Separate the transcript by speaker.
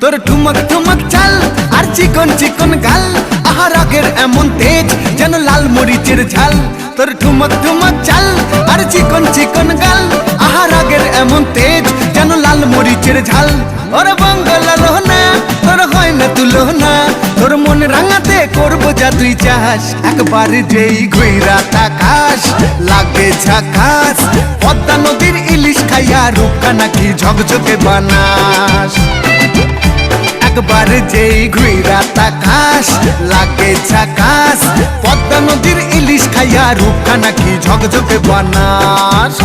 Speaker 1: তোর ঠুমক ঠুমক চাল আর চিকন চিকন গাল, আহা রাগের এমন তেজ যেন লাল মরিচের ঝাল। তোর ঠুমক ঠুমক চাল আর চিকন চিকন গাল, আহা রাগের এমন তেজ যেন লাল মরিচের ঝাল। ওরে বঙ্গলা লোহনা তোর হয় না তুলনা, তোর মন রাঙাতে করবো যা তুই চাস। একবার যেই ঘুইরা তাকাস লাগে ঝাকাস, পদ্মা নদীর ইলিশ খাইয়া রূপকা নাকি ঝকঝকে বানাস। একবার যেই ঘুইরা তাকাস লাগে ঝাকাস, পদ্মা নদীর ইলিশ খাইয়া রূপকা নাকি ঝকঝকে বানাস।